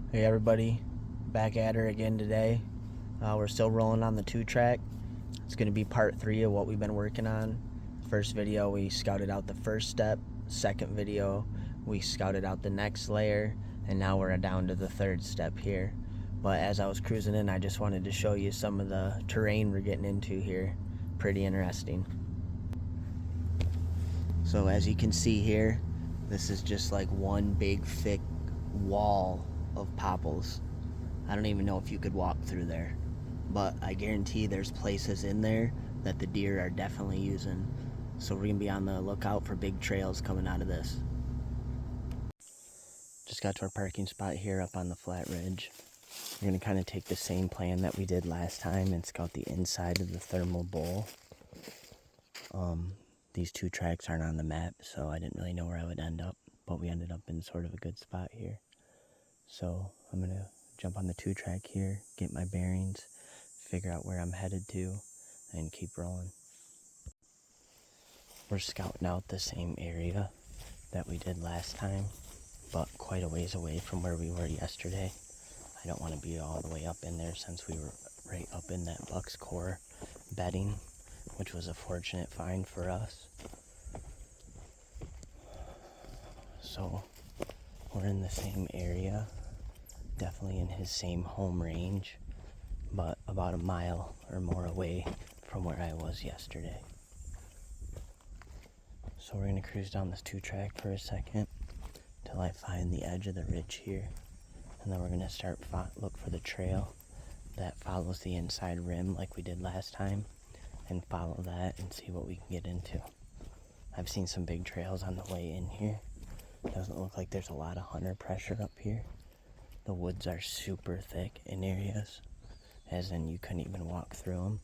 Hey everybody, back at her again today. We're still rolling on the 2-track. It's going to be part 3 of what we've been working on. First video we scouted out the first step. Second video we scouted out the next layer, and now we're down to the third step here. But as I was cruising in, I just wanted to show you some of the terrain we're getting into here. Pretty interesting. So as you can see here, this is just like one big thick wall of popples. I don't even know if you could walk through there, but I guarantee there's places in there that the deer are definitely using. So we're gonna be on the lookout for big trails coming out of this. Just got to our parking spot here up on the flat ridge. We're gonna kind of take the same plan that we did last time and scout the inside of the thermal bowl. These 2 tracks aren't on the map, so I didn't really know where I would end up, but we ended up in sort of a good spot here. So I'm gonna jump on the 2-track here, get my bearings, figure out where I'm headed to, and keep rolling. We're scouting out the same area that we did last time, but quite a ways away from where we were yesterday. I don't want to be all the way up in there since we were right up in that buck's core bedding, which was a fortunate find for us. So we're in the same area, definitely in his same home range, but about a mile or more away from where I was yesterday. So we're going to cruise down this 2-track for a second till I find the edge of the ridge here, and then we're going to start look for the trail that follows the inside rim like we did last time, and follow that and see what we can get into. I've seen some big trails on the way in here. It doesn't look like there's a lot of hunter pressure up here. The woods are super thick in areas, as in you couldn't even walk through them.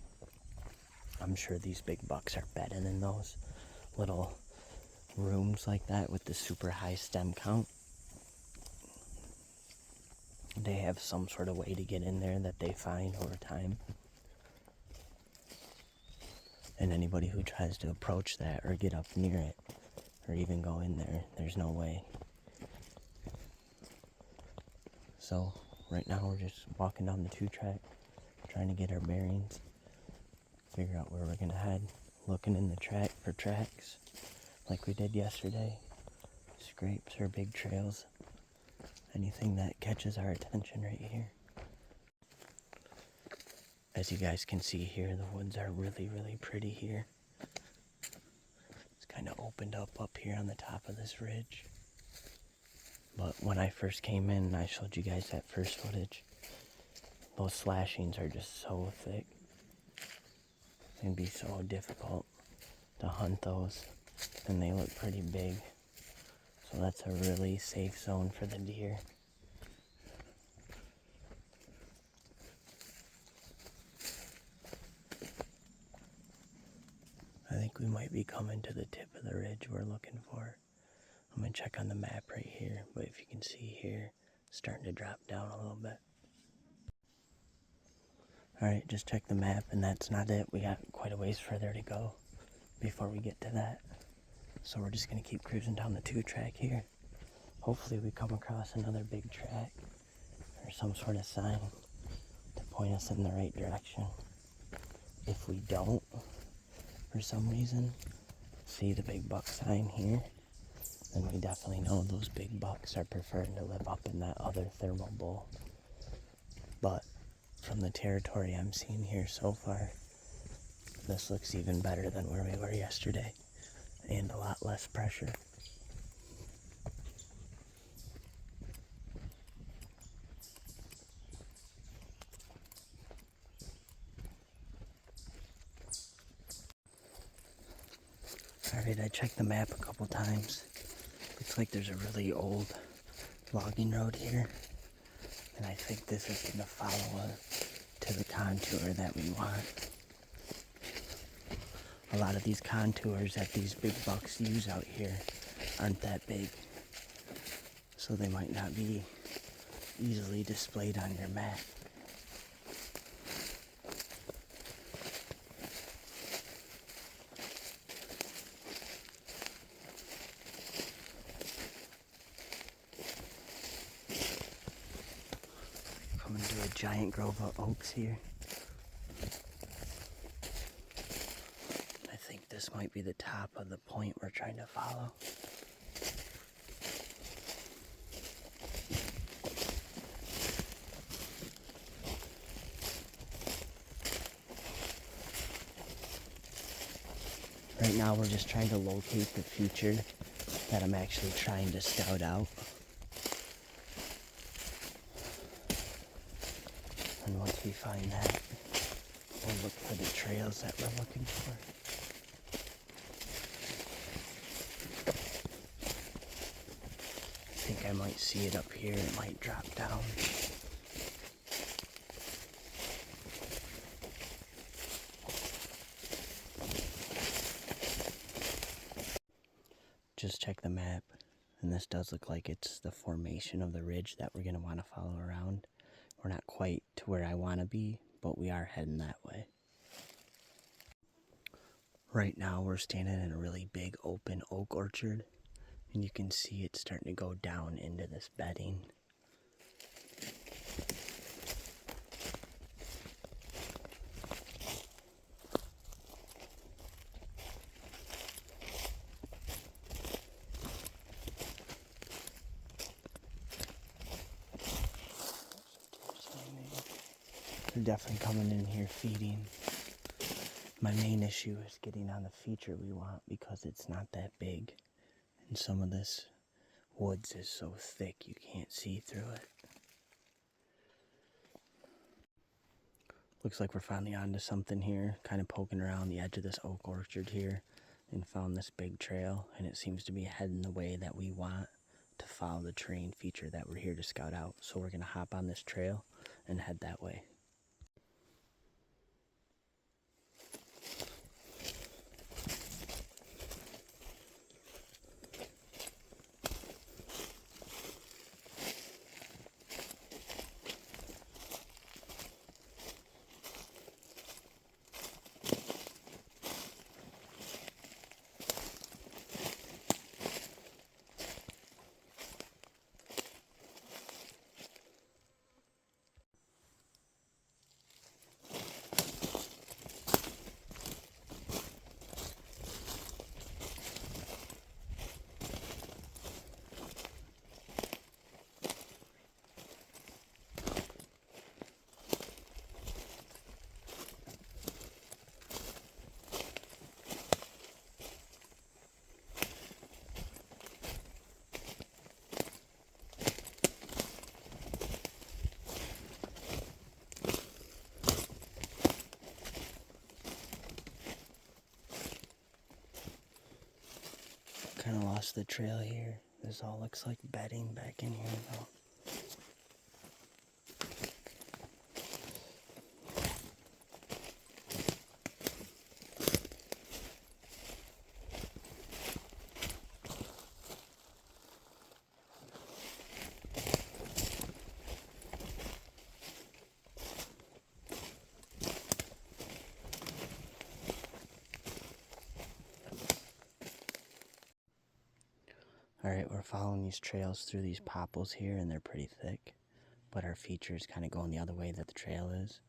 I'm sure these big bucks are bedding in those little rooms like that with the super high stem count. They have some sort of way to get in there that they find over time. And anybody who tries to approach that or get up near it or even go in there, there's no way. So right now we're just walking down the 2-track, trying to get our bearings, figure out where we're gonna head, looking in the track for tracks like we did yesterday, scrapes or big trails, anything that catches our attention right here. As you guys can see here, the woods are really, really pretty here. It's kind of opened up here on the top of this ridge. But when I first came in and I showed you guys that first footage, those slashings are just so thick. It'd be so difficult to hunt those, and they look pretty big. So that's a really safe zone for the deer. I think we might be coming to the tip of the ridge we're looking for. I'm going to check on the map right here, but if you can see here, it's starting to drop down a little bit. Alright, just check the map, and that's not it. We got quite a ways further to go before we get to that. So we're just going to keep cruising down the 2-track here. Hopefully we come across another big track or some sort of sign to point us in the right direction. If we don't, for some reason, see the big buck sign here, then we definitely know those big bucks are preferring to live up in that other thermal bowl. But from the territory I'm seeing here so far, this looks even better than where we were yesterday, and a lot less pressure. Alright, I checked the map a couple times. Looks like there's a really old logging road here, and I think this is going to follow us to the contour that we want. A lot of these contours that these big bucks use out here aren't that big, so they might not be easily displayed on your map. giant grove of oaks here. I think this might be the top of the point we're trying to follow. Right now we're just trying to locate the feature that I'm actually trying to scout out. And once we find that, we'll look for the trails that we're looking for. I think I might see it up here. It might drop down. Just check the map, and this does look like it's the formation of the ridge that we're going to want to follow around. We're not quite to where I want to be, but we are heading that way. Right now we're standing in a really big open oak orchard, and you can see it's starting to go down into this bedding. They're definitely coming in here feeding. My main issue is getting on the feature we want because it's not that big. And some of this woods is so thick you can't see through it. Looks like we're finally onto something here, kind of poking around the edge of this oak orchard here and found this big trail, and it seems to be heading the way that we want to follow the terrain feature that we're here to scout out. So we're going to hop on this trail and head that way. Kind of lost the trail here. This all looks like bedding back in here though. Alright, we're following these trails through these popples here, and they're pretty thick. But our feature is kind of going the other way that the trail is.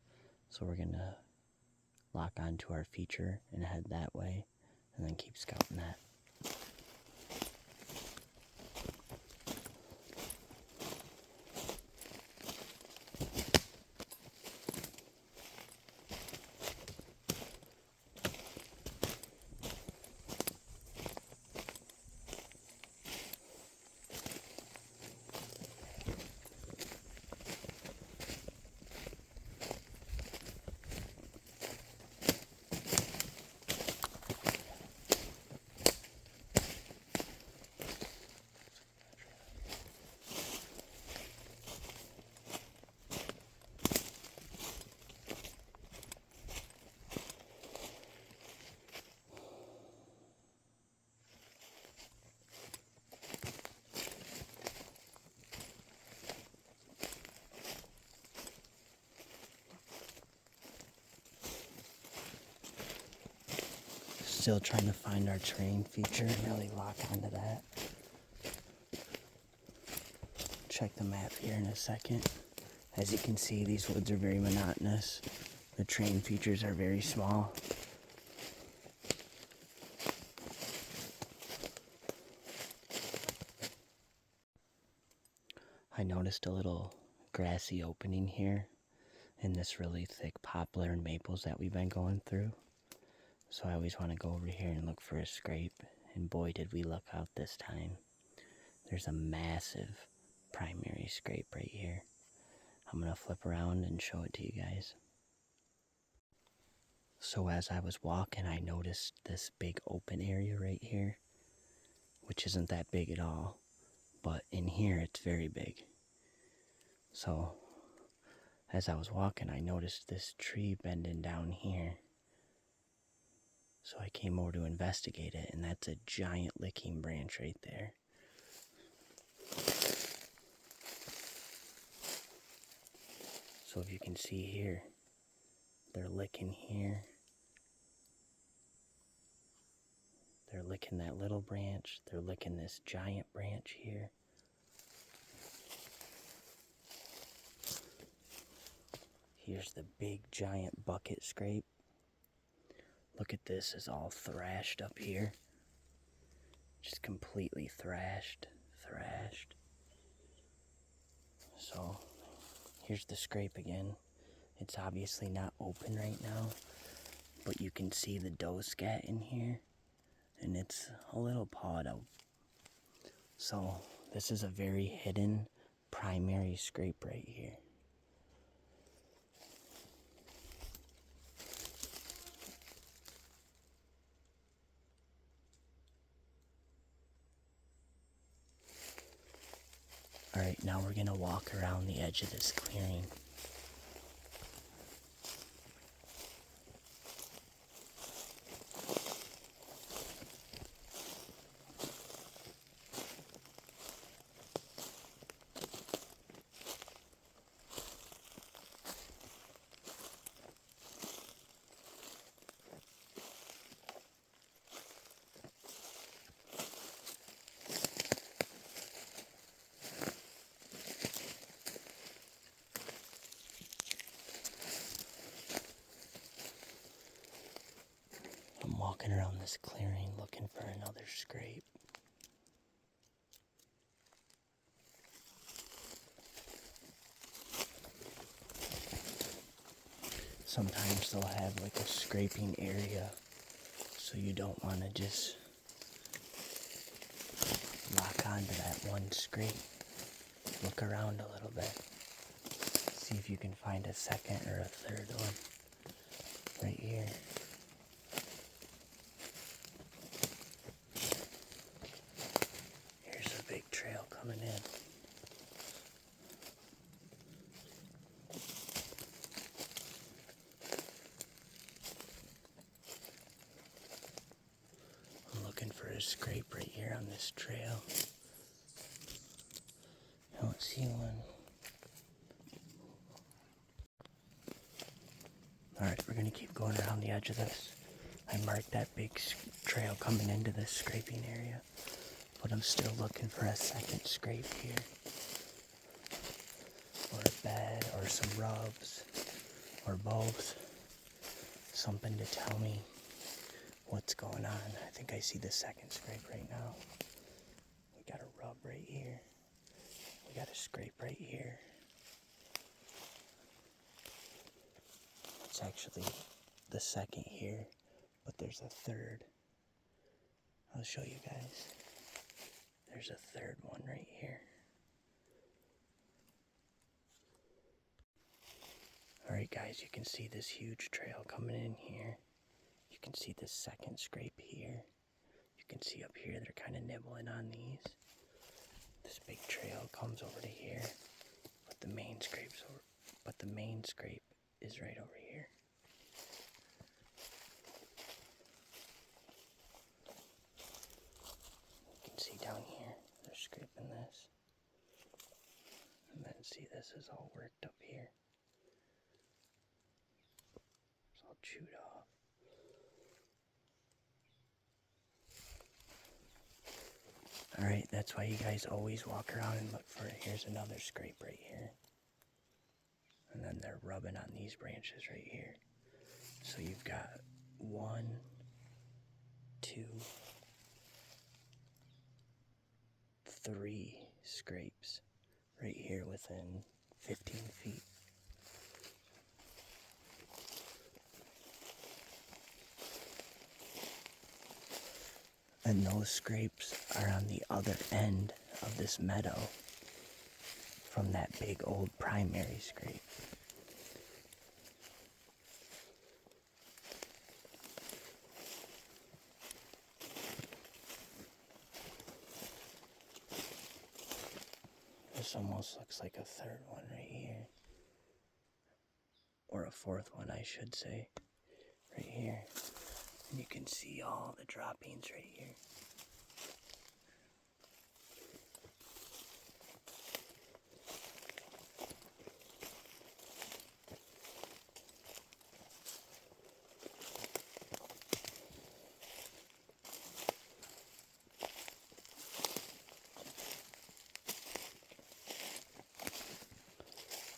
So we're going to lock onto our feature and head that way, and then keep scouting that. Still trying to find our terrain feature and really lock onto that. Check the map here in a second, As you can see, these woods are very monotonous. The terrain features are very small. I noticed a little grassy opening here in this really thick poplar and maples that we've been going through. So I always want to go over here and look for a scrape, and boy did we luck out this time. There's a massive primary scrape right here. I'm going to flip around and show it to you guys. So as I was walking, I noticed this big open area right here, which isn't that big at all, but in here it's very big. So as I was walking, I noticed this tree bending down here. So I came over to investigate it, and that's a giant licking branch right there. So if you can see here, they're licking here. They're licking that little branch. They're licking this giant branch here. Here's the big giant bucket scrape. Look at this, it's all thrashed up here. Just completely thrashed. So here's the scrape again. It's obviously not open right now, but you can see the doe scat in here, and it's a little pawed out. So this is a very hidden primary scrape right here. Alright, now we're gonna walk around the edge of this clearing. I'm walking around this clearing looking for another scrape. Sometimes they'll have like a scraping area, so you don't want to just lock onto that one scrape. Look around a little bit. See if you can find a second or a third one right here. Here's a big trail coming in. I'm looking for a scrape right here on this trail. I don't see one. Alright, we're going to keep going around the edge of this. I marked that big trail coming into this scraping area, but I'm still looking for a second scrape here. Or a bed, or some rubs, or both. Something to tell me what's going on. I think I see the second scrape right now. We got a rub right here. We got a scrape right here. It's actually the second here, but there's a third. I'll show you guys. There's a third one right here. Alright guys, you can see this huge trail coming in here. You can see this second scrape here. You can see up here they're kind of nibbling on these. This big trail comes over to here, but the main scrape is right over here. You can see down here, they're scraping this. And then see, this is all worked up here. It's all chewed off. Alright, that's why you guys always walk around and look for it. Here's another scrape right here. and then they're rubbing on these branches right here. So you've got 1, 2, 3 scrapes right here within 15 feet. And those scrapes are on the other end of this meadow from that big old primary scrape. This almost looks like a third one right here. Or a fourth one, I should say, right here. And you can see all the droppings right here.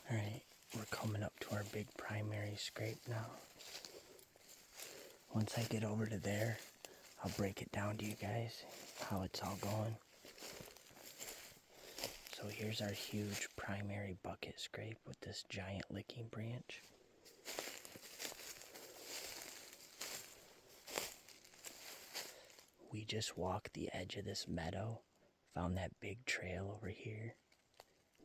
Alright, we're coming up to our big primary scrape now. Once I get over to there, I'll break it down to you guys, how it's all going. So here's our huge primary bucket scrape with this giant licking branch. We just walked the edge of this meadow, found that big trail over here,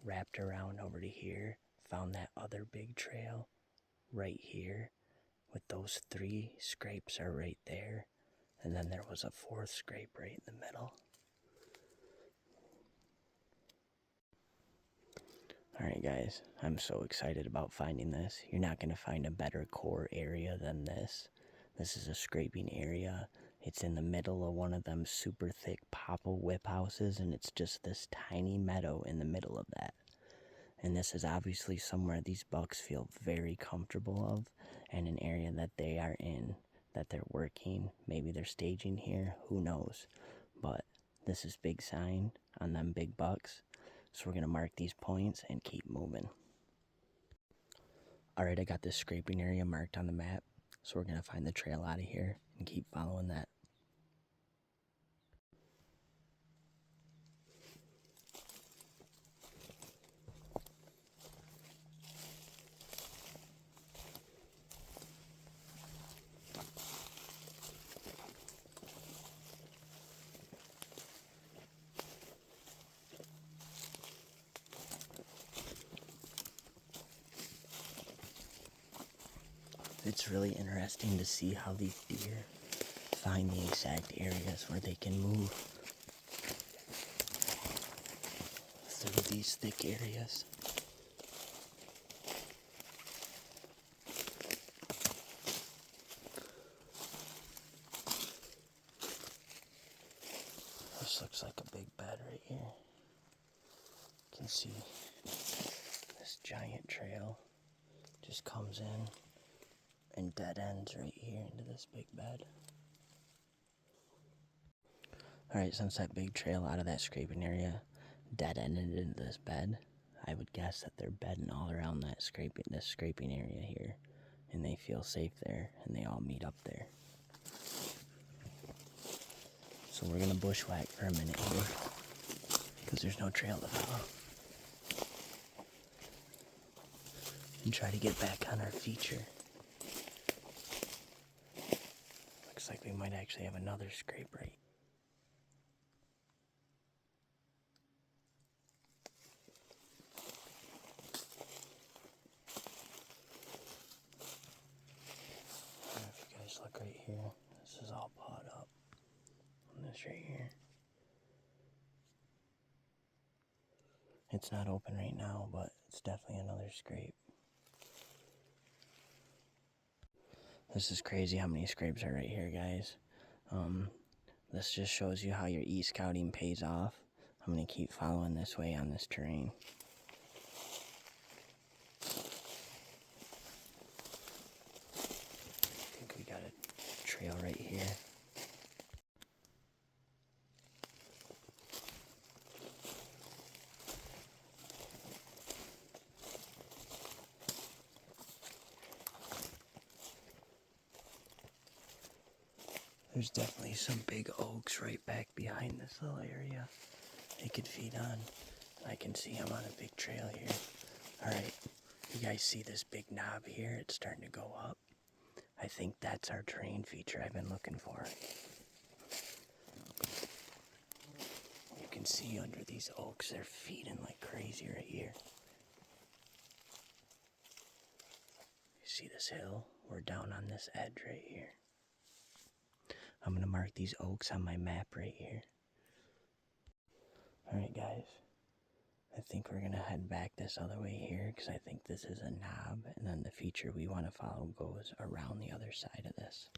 wrapped around over to here, found that other big trail right here, with those 3 scrapes are right there, and then there was a 4th scrape right in the middle. Alright guys, I'm so excited about finding this. You're not going to find a better core area than this. This is a scraping area. It's in the middle of one of them super thick popple whip houses, and it's just this tiny meadow in the middle of that. And this is obviously somewhere these bucks feel very comfortable of, and an area that they are in, that they're working. Maybe they're staging here, who knows. But this is big sign on them big bucks. So we're going to mark these points and keep moving. Alright, I got this scraping area marked on the map. So we're going to find the trail out of here and keep following that. It's really interesting to see how these deer find the exact areas where they can move through these thick areas. This looks like a big bed right here. You can see this giant trail just comes in and dead ends right here into this big bed. Alright, since that big trail out of that scraping area dead ended into this bed, I would guess that they're bedding all around that this scraping area here, and they feel safe there, and they all meet up there. So we're gonna bushwhack for a minute here, because there's no trail to follow, and try to get back on our feature. Looks like we might actually have another scrape right. If you guys look right here, this is all pawed up on this right here. It's not open right now, but it's definitely another scrape. This is crazy how many scrapes are right here, guys. This just shows you how your e-scouting pays off. I'm going to keep following this way on this terrain. I think we got a trail right here. There's definitely some big oaks right back behind this little area they could feed on. I can see I'm on a big trail here. Alright, you guys see this big knob here? It's starting to go up. I think that's our terrain feature I've been looking for. You can see under these oaks, they're feeding like crazy right here. You see this hill? We're down on this edge right here. I'm going to mark these oaks on my map right here. Alright guys, I think we're going to head back this other way here because I think this is a knob, and then the feature we want to follow goes around the other side of this.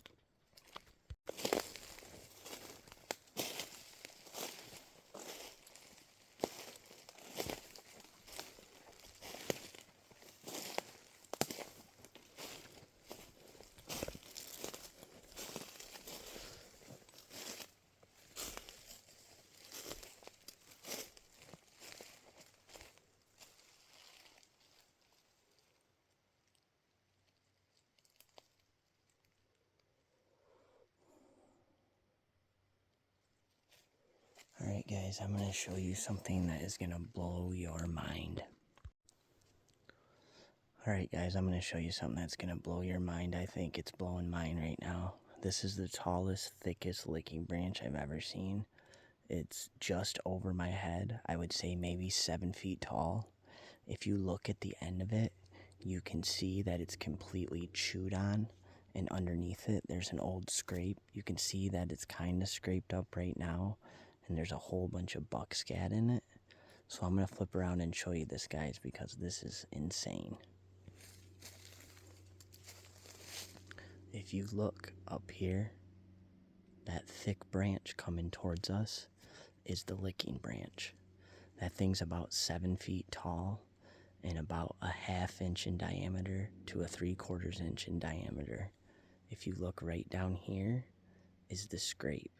Alright guys, I'm going to show you something that is going to blow your mind. Alright guys, I'm going to show you something that's going to blow your mind. I think it's blowing mine right now. This is the tallest, thickest licking branch I've ever seen. It's just over my head. I would say maybe 7 feet tall. If you look at the end of it, you can see that it's completely chewed on. And underneath it, there's an old scrape. You can see that it's kind of scraped up right now. And there's a whole bunch of buck scat in it. So I'm going to flip around and show you this, guys, because this is insane. If you look up here, that thick branch coming towards us is the licking branch. That thing's about 7 feet tall and about a 1/2 inch in diameter to a 3/4 inch in diameter. If you look right down here is the scrape.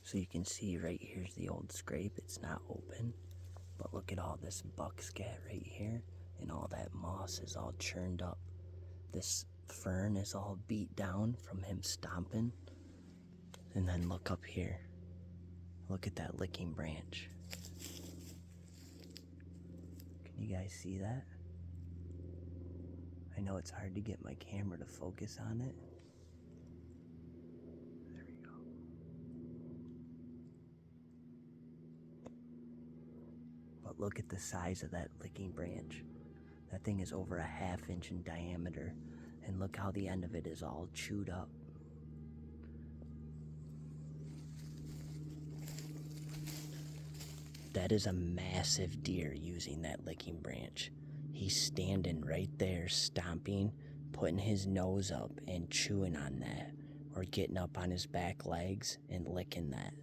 So you can see right here's the old scrape. It's not open, but look at all this buck scat right here, and all that moss is all churned up. This fern is all beat down from him stomping. And then look up here. Look at that licking branch. Can you guys see that? I know it's hard to get my camera to focus on it. There we go. But look at the size of that licking branch. That thing is over a 1/2 inch in diameter. And look how the end of it is all chewed up. That is a massive deer using that licking branch. He's standing right there, stomping, putting his nose up and chewing on that, or getting up on his back legs and licking that.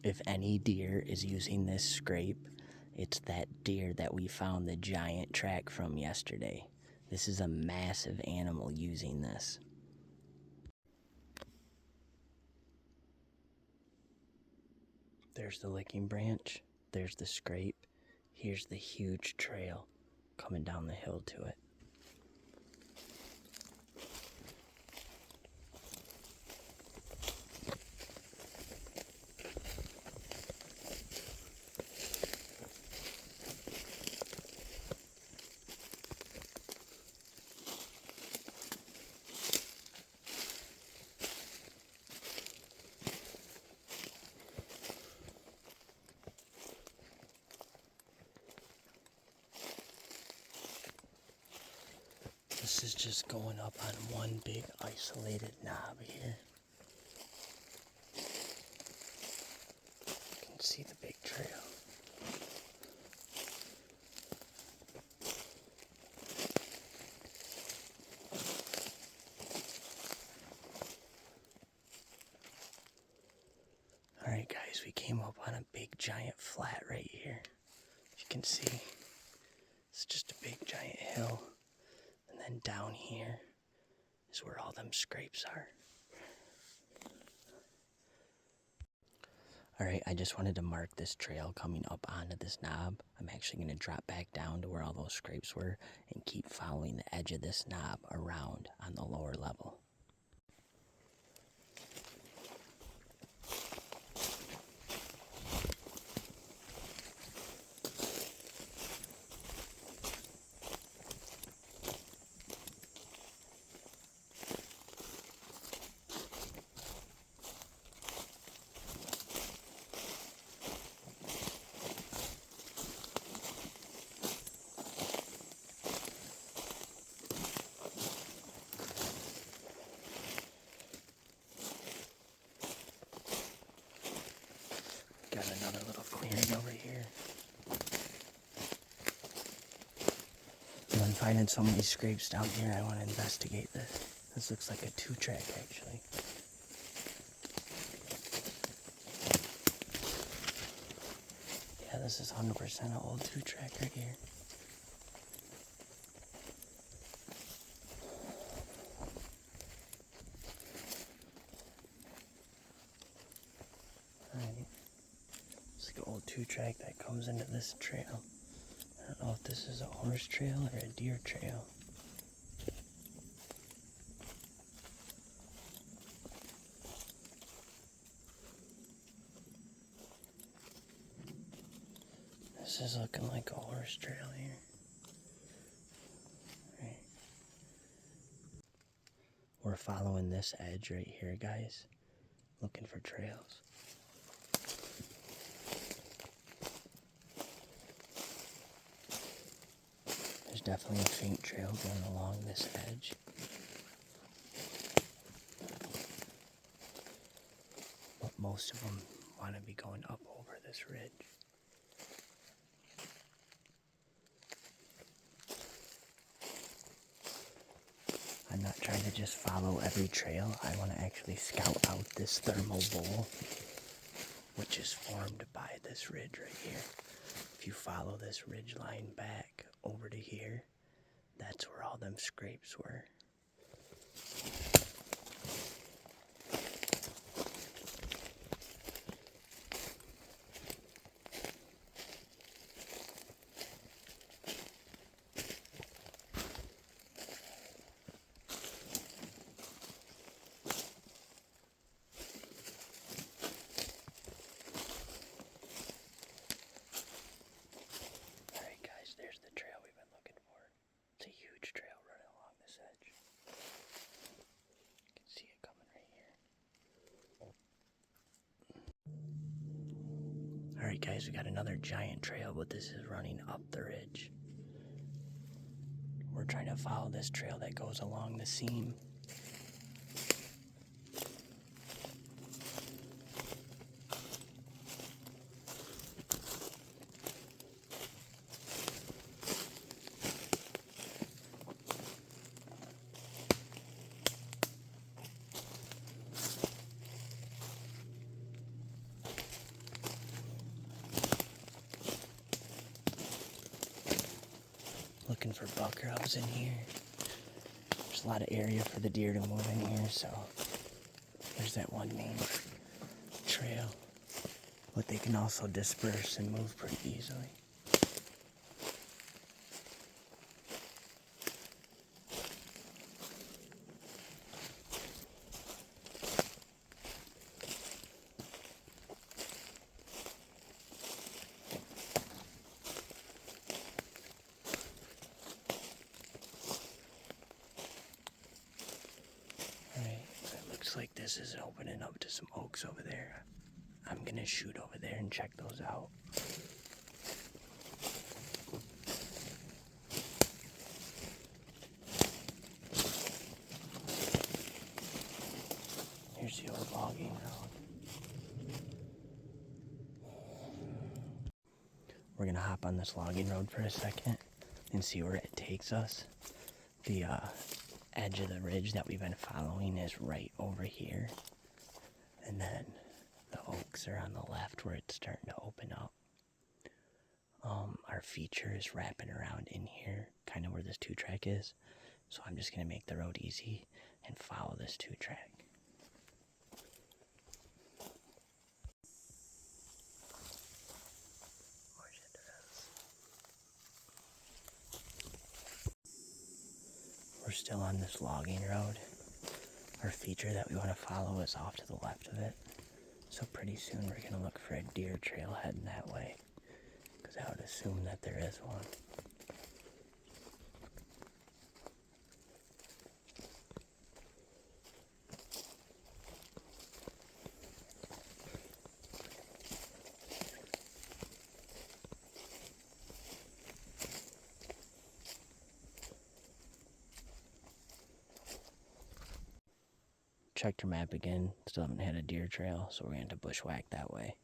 If any deer is using this scrape, it's that deer that we found the giant track from yesterday. This is a massive animal using this. There's the licking branch, there's the scrape, here's the huge trail coming down the hill to it. This is just going up on one big isolated knob here. You can see the big trail. Alright guys, we came up on a big giant flat right here. You can see it's just a big giant hill. And then down here is where all them scrapes are. Alright, I just wanted to mark this trail coming up onto this knob. I'm actually going to drop back down to where all those scrapes were and keep following the edge of this knob around on the lower level. Got another little clearing over here. I'm finding so many scrapes down here, I want to investigate this. This looks like a 2-track actually. Yeah, this is 100% an old 2-track right here. Alright. It's like an old 2-track that comes into this trail. I don't know if this is a horse trail or a deer trail. This is looking like a horse trail here. Right. We're following this edge right here, guys. Looking for trails. There's definitely a faint trail going along this edge. But most of them want to be going up over this ridge. I'm not trying to just follow every trail. I want to actually scout out this thermal bowl, which is formed by this ridge right here. If you follow this ridge line back over to here, that's where all them scrapes were. There's the trail we've been looking for. It's a huge trail running along this edge. You can see it coming right here. Alright guys, we got another giant trail, but this is running up the ridge. We're trying to follow this trail that goes along the seam. Looking for buck grubs in here. There's a lot of area for the deer to move in here, so there's that one main trail. But they can also disperse and move pretty easily. Looks like this is opening up to some oaks over there. I'm gonna shoot over there and check those out. Here's the old logging road. We're gonna hop on this logging road for a second and see where it takes us. The edge of the ridge that we've been following is right over here, and then the oaks are on the left where it's starting to open up. Our feature is wrapping around in here, kind of where this 2-track is, so I'm just going to make the road easy and follow this 2-track. still on this logging road. Our feature that we want to follow is off to the left of it. So pretty soon we're going to look for a deer trail heading that way, because I would assume that there is one. Checked your map again, still haven't had a deer trail, so we're going to have to bushwhack that way.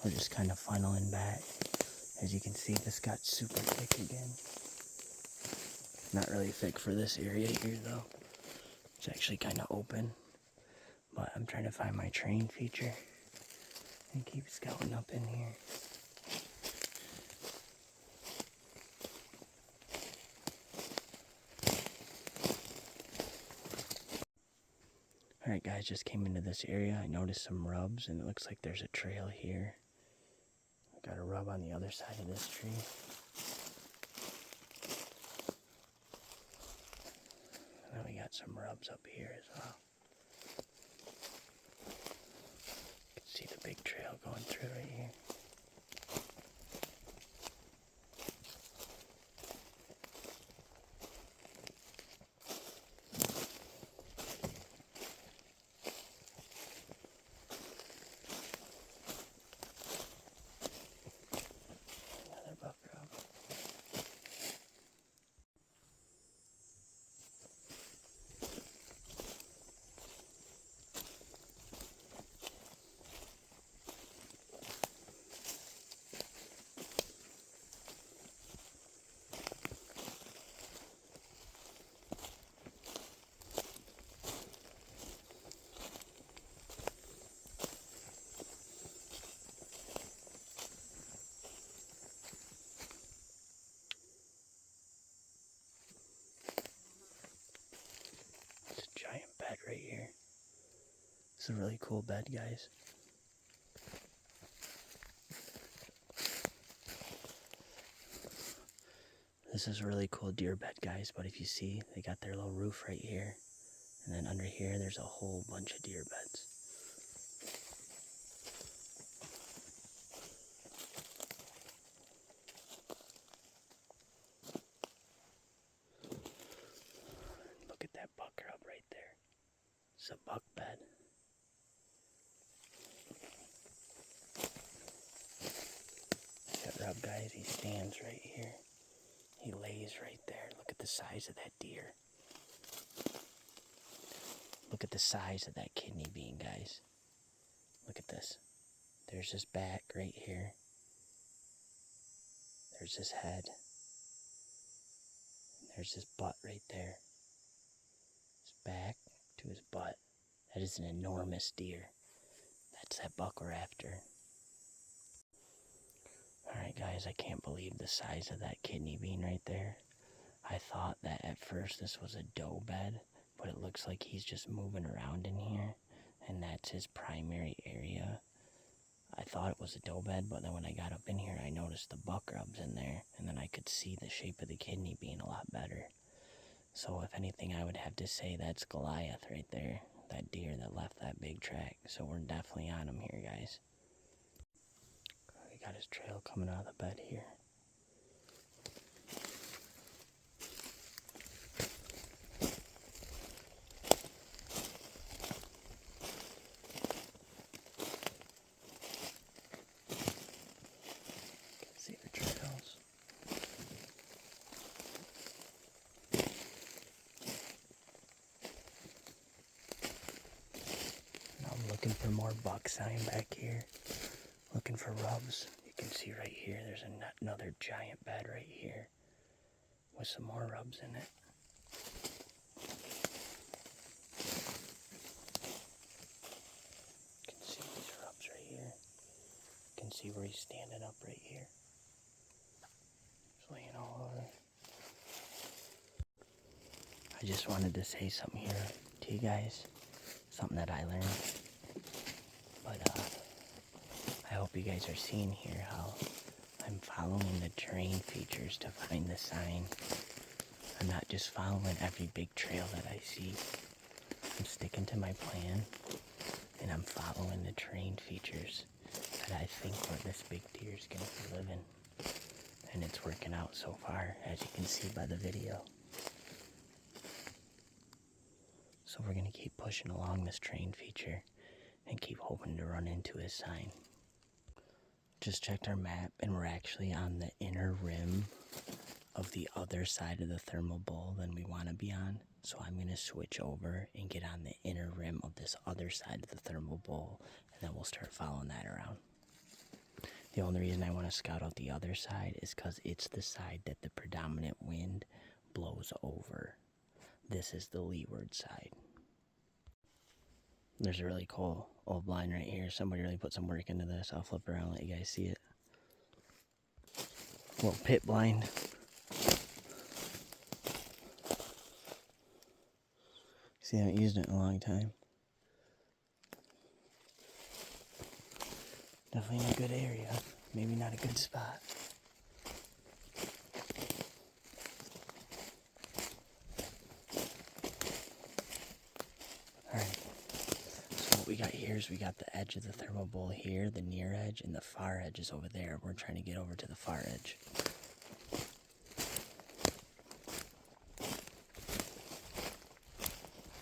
We're just kind of funneling back. As you can see, this got super thick again. Not really thick for this area here though. It's actually kind of open. But I'm trying to find my train feature and keep scouting up in here. Alright guys, just came into this area. I noticed some rubs and it looks like there's a trail here. Got a rub on the other side of this tree. And then we got some rubs up here as well. You can see the big trail going through right here. Right here. It's a really cool bed, guys. This is a really cool deer bed, guys, but if you see, they got their little roof right here, and then under here there's a whole bunch of deer beds. Look at that buck rub right there. It's a buck bed. That rub, guys, he stands right here. He lays right there. Look at the size of that deer. Look at the size of that kidney bean, guys. Look at this. There's his back right here. There's his head. There's his butt right there. His back to his butt. That is an enormous deer. That's that buck we're after. Alright guys, I can't believe the size of that kidney bean right there. I thought that at first this was a doe bed, but it looks like he's just moving around in here, and that's his primary area. I thought it was a doe bed, but then when I got up in here, I noticed the buck rubs in there, and then I could see the shape of the kidney bean a lot better. So if anything, I would have to say that's Goliath right there, that deer that left that big track. So we're definitely on him here, guys. We got his trail coming out of the bed here. See the trails. Now for more buck sign back here. Looking for rubs. You can see right here, there's another giant bed right here with some more rubs in it. You can see these rubs right here. You can see where he's standing up right here. He's laying all over. I just wanted to say something here to you guys. Something that I learned. But I hope you guys are seeing here how I'm following the terrain features to find the sign. I'm not just following every big trail that I see. I'm sticking to my plan, and I'm following the terrain features that I think where this big deer is going to be living. And it's working out so far, as you can see by the video. So we're going to keep pushing along this terrain feature and keep hoping to run into his sign. Just checked our map, and we're actually on the inner rim of the other side of the thermal bowl than we want to be on. So I'm going to switch over and get on the inner rim of this other side of the thermal bowl, and then we'll start following that around. The only reason I want to scout out the other side is because it's the side that the predominant wind blows over. This is the leeward side. There's a really cool old blind right here. Somebody really put some work into this. I'll flip around and let you guys see it. Little pit blind. See, I haven't used it in a long time. Definitely in a good area. Maybe not a good spot. Alright. So what we got here is we got the edge of the thermal bowl here, the near edge, and the far edge is over there. We're trying to get over to the far edge.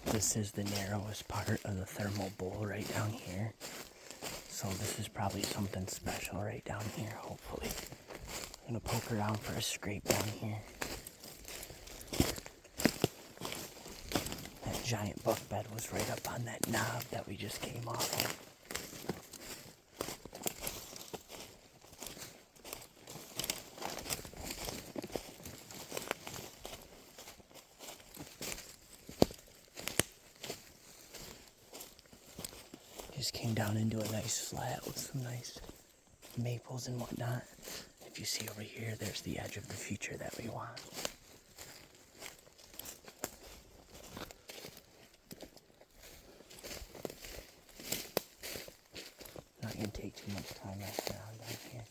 This is the narrowest part of the thermal bowl right down here. So this is probably something special right down here, hopefully. I'm going to poke around for a scrape down here. That giant buck bed was right up on that knob that we just came off of. Just came down into a nice flat with some nice maples and whatnot. If you see over here, there's the edge of the feature that we want. Not going to take too much time messing around down here.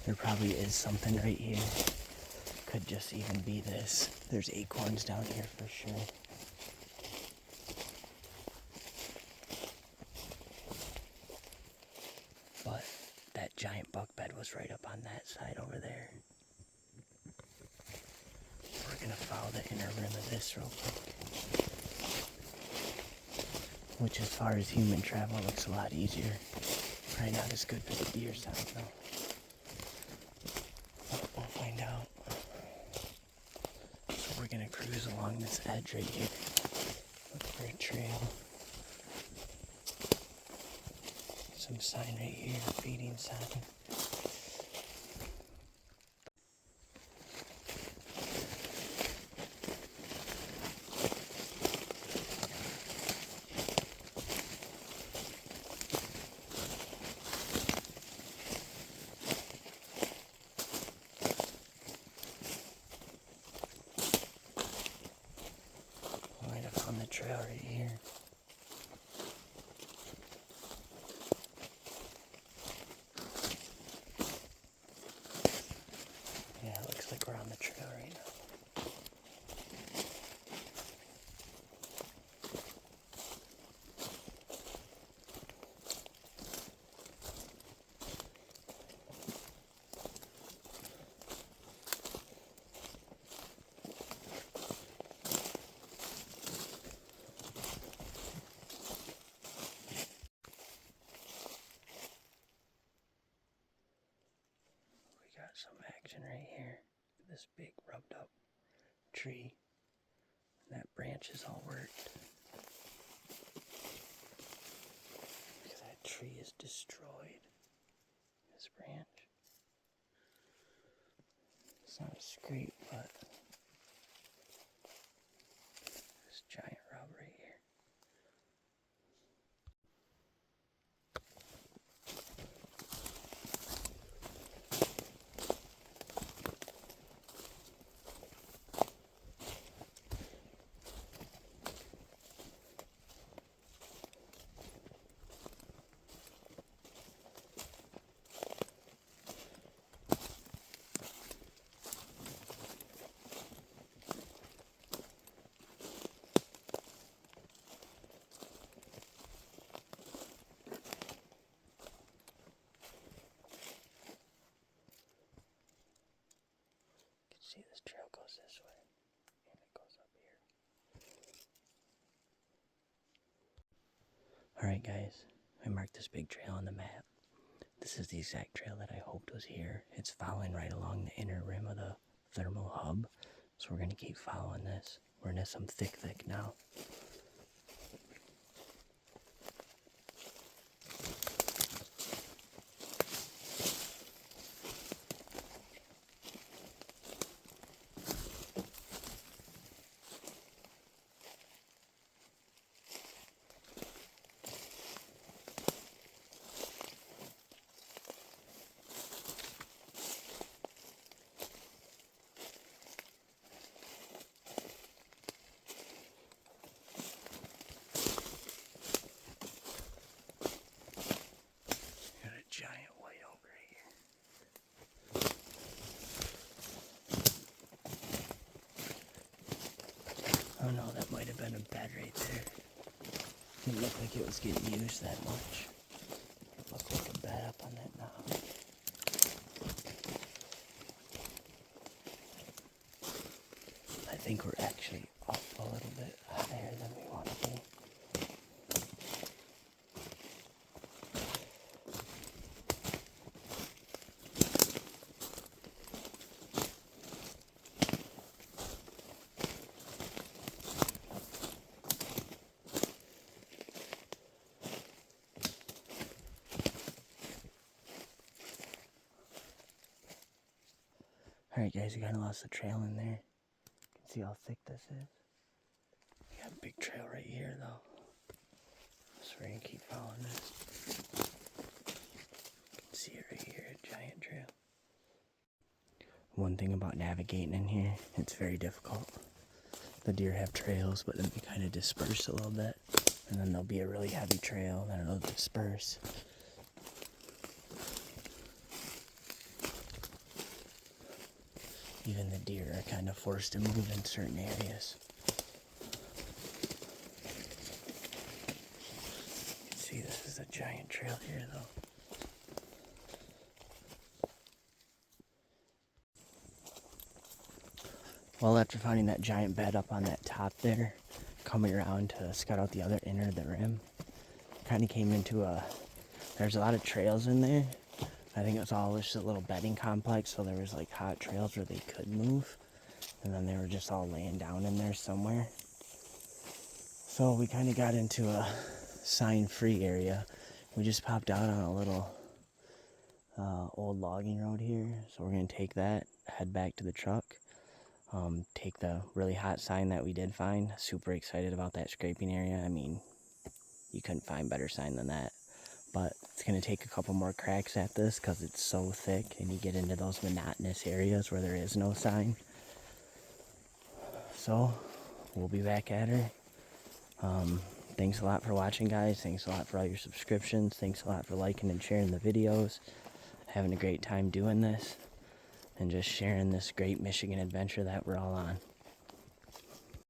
There probably is something right here. Could just even be this. There's acorns down here for sure. But that giant buck bed was right up on that side over there. We're going to follow the inner rim of this real quick. Which, as far as human travel, looks a lot easier. Probably not as good for the deer sound, though. But we'll find out. So we're going to cruise along this edge right here. Look for a trail. Some sign right here, feeding sign. Might have found the trail right here. Yeah, it looks like we're on the trail right now. We got some action right here. This big rubbed up tree. And that branch is all worked. tree is destroyed. This branch. It's not a scrape, but this giant rub right here. See, this trail goes this way, and it goes up here. Alright guys, I marked this big trail on the map. This is the exact trail that I hoped was here. It's following right along the inner rim of the thermal hub, so we're going to keep following this. We're into some thick now. Giant white oak right here. Oh no, that might have been a bed right there. Didn't look like it was getting used that much. It looked like a bed up on that knob. I think we're actually up a little bit higher than we want to be. Alright guys, we kind of lost the trail in there. You can see how thick this is. We got a big trail right here though. So we're going to keep following this. You can see it right here, a giant trail. One thing about navigating in here, it's very difficult. The deer have trails, but then they kind of disperse a little bit. And then there'll be a really heavy trail, then it'll disperse. Even the deer are kind of forced to move in certain areas. You can see this is a giant trail here though. Well, after finding that giant bed up on that top there, coming around to scout out the other inner of the rim, kind of came into there's a lot of trails in there. I think it was all just a little bedding complex, so there was like hot trails where they could move, and then they were just all laying down in there somewhere. So we kind of got into a sign-free area. We just popped out on a little old logging road here, so we're going to take that, head back to the truck, take the really hot sign that we did find. Super excited about that scraping area. I mean, you couldn't find better sign than that. But it's going to take a couple more cracks at this because it's so thick and you get into those monotonous areas where there is no sign. So, we'll be back at her. Thanks a lot for watching, guys. Thanks a lot for all your subscriptions. Thanks a lot for liking and sharing the videos. Having a great time doing this and just sharing this great Michigan adventure that we're all on.